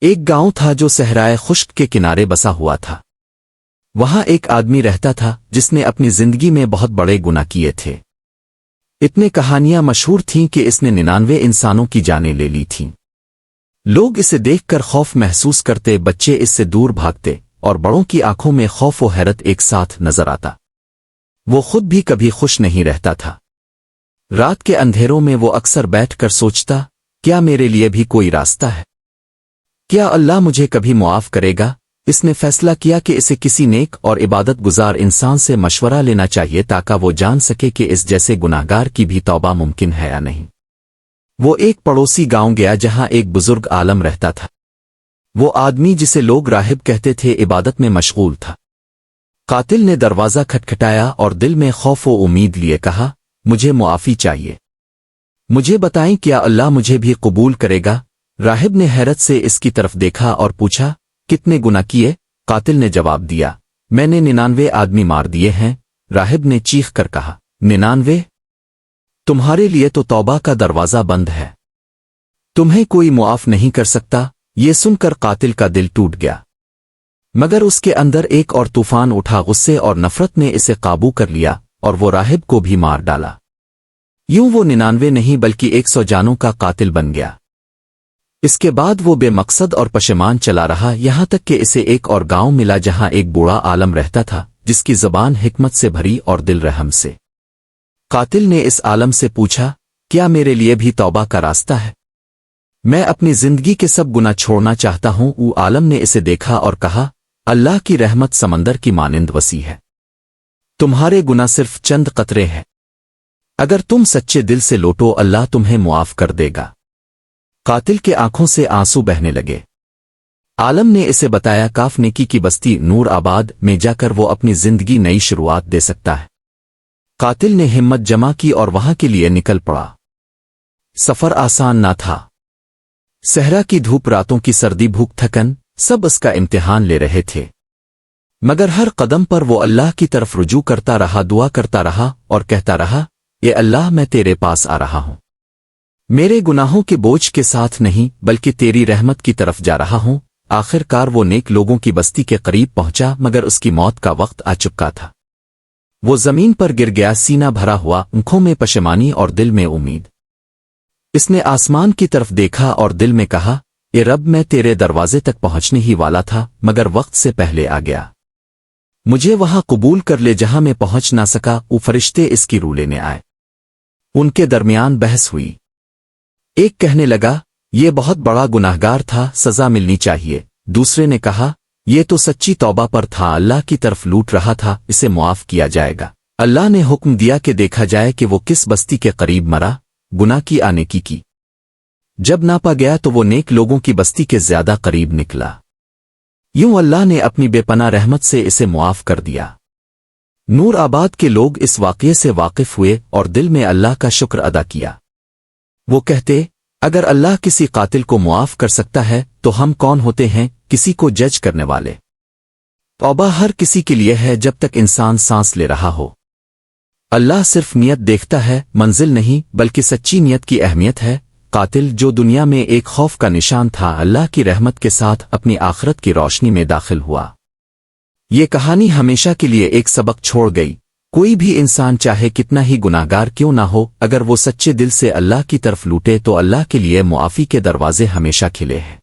ایک گاؤں تھا جو صحرائے خشک کے کنارے بسا ہوا تھا۔ وہاں ایک آدمی رہتا تھا جس نے اپنی زندگی میں بہت بڑے گناہ کیے تھے۔ اتنے کہانیاں مشہور تھیں کہ اس نے 99 انسانوں کی جانیں لے لی تھیں۔ لوگ اسے دیکھ کر خوف محسوس کرتے، بچے اس سے دور بھاگتے، اور بڑوں کی آنکھوں میں خوف و حیرت ایک ساتھ نظر آتا۔ وہ خود بھی کبھی خوش نہیں رہتا تھا۔ رات کے اندھیروں میں وہ اکثر بیٹھ کر سوچتا، کیا میرے لیے بھی کوئی راستہ ہے؟ کیا اللہ مجھے کبھی معاف کرے گا؟ اس نے فیصلہ کیا کہ اسے کسی نیک اور عبادت گزار انسان سے مشورہ لینا چاہیے تاکہ وہ جان سکے کہ اس جیسے گناہگار کی بھی توبہ ممکن ہے یا نہیں۔ وہ ایک پڑوسی گاؤں گیا جہاں ایک بزرگ عالم رہتا تھا۔ وہ آدمی جسے لوگ راہب کہتے تھے عبادت میں مشغول تھا۔ قاتل نے دروازہ کھٹکھٹایا اور دل میں خوف و امید لیے کہا، مجھے معافی چاہیے، مجھے بتائیں کیا اللہ مجھے بھی قبول کرے گا؟ راہب نے حیرت سے اس کی طرف دیکھا اور پوچھا، کتنے گناہ کیے؟ قاتل نے جواب دیا، میں نے 99 آدمی مار دیے ہیں۔ راہب نے چیخ کر کہا، 99؟ تمہارے لیے تو توبہ کا دروازہ بند ہے، تمہیں کوئی معاف نہیں کر سکتا۔ یہ سن کر قاتل کا دل ٹوٹ گیا، مگر اس کے اندر ایک اور طوفان اٹھا، غصے اور نفرت نے اسے قابو کر لیا اور وہ راہب کو بھی مار ڈالا۔ یوں وہ 99 نہیں بلکہ 100 جانوں کا قاتل بن گیا۔ اس کے بعد وہ بے مقصد اور پشیمان چلا رہا، یہاں تک کہ اسے ایک اور گاؤں ملا جہاں ایک بوڑھا عالم رہتا تھا جس کی زبان حکمت سے بھری اور دل رحم سے۔ قاتل نے اس عالم سے پوچھا، کیا میرے لیے بھی توبہ کا راستہ ہے؟ میں اپنی زندگی کے سب گناہ چھوڑنا چاہتا ہوں۔ وہ عالم نے اسے دیکھا اور کہا، اللہ کی رحمت سمندر کی مانند وسیع ہے، تمہارے گناہ صرف چند قطرے ہیں، اگر تم سچے دل سے لوٹو اللہ تمہیں معاف کر دے گا۔ قاتل کے آنکھوں سے آنسو بہنے لگے۔ عالم نے اسے بتایا، کاف نیکی کی بستی نور آباد میں جا کر وہ اپنی زندگی نئی شروعات دے سکتا ہے۔ قاتل نے ہمت جمع کی اور وہاں کے لیے نکل پڑا۔ سفر آسان نہ تھا، صحرا کی دھوپ، راتوں کی سردی، بھوک، تھکن، سب اس کا امتحان لے رہے تھے، مگر ہر قدم پر وہ اللہ کی طرف رجوع کرتا رہا، دعا کرتا رہا اور کہتا رہا، اے اللہ میں تیرے پاس آ رہا ہوں، میرے گناہوں کے بوجھ کے ساتھ نہیں بلکہ تیری رحمت کی طرف جا رہا ہوں۔ آخر کار وہ نیک لوگوں کی بستی کے قریب پہنچا، مگر اس کی موت کا وقت آ چکا تھا۔ وہ زمین پر گر گیا، سینہ بھرا ہوا، آنکھوں میں پشیمانی اور دل میں امید۔ اس نے آسمان کی طرف دیکھا اور دل میں کہا، اے رب میں تیرے دروازے تک پہنچنے ہی والا تھا مگر وقت سے پہلے آ گیا، مجھے وہاں قبول کر لے جہاں میں پہنچ نہ سکا۔ وہ فرشتے اس کی روح لینے آئے، ان کے درمیان بحث ہوئی۔ ایک کہنے لگا، یہ بہت بڑا گناہگار تھا، سزا ملنی چاہیے۔ دوسرے نے کہا، یہ تو سچی توبہ پر تھا، اللہ کی طرف لوٹ رہا تھا، اسے معاف کیا جائے گا۔ اللہ نے حکم دیا کہ دیکھا جائے کہ وہ کس بستی کے قریب مرا۔ گناہ کی آنے کی جب ناپا گیا تو وہ نیک لوگوں کی بستی کے زیادہ قریب نکلا۔ یوں اللہ نے اپنی بے پناہ رحمت سے اسے معاف کر دیا۔ نور آباد کے لوگ اس واقعے سے واقف ہوئے اور دل میں اللہ کا شکر ادا کیا۔ وہ کہتے، اگر اللہ کسی قاتل کو معاف کر سکتا ہے تو ہم کون ہوتے ہیں کسی کو جج کرنے والے؟ توبہ ہر کسی کے لیے ہے جب تک انسان سانس لے رہا ہو۔ اللہ صرف نیت دیکھتا ہے، منزل نہیں، بلکہ سچی نیت کی اہمیت ہے۔ قاتل جو دنیا میں ایک خوف کا نشان تھا، اللہ کی رحمت کے ساتھ اپنی آخرت کی روشنی میں داخل ہوا۔ یہ کہانی ہمیشہ کے لیے ایک سبق چھوڑ گئی۔ کوئی بھی انسان چاہے کتنا ہی گناہگار کیوں نہ ہو، اگر وہ سچے دل سے اللہ کی طرف لوٹے تو اللہ کے لیے معافی کے دروازے ہمیشہ کھلے ہیں۔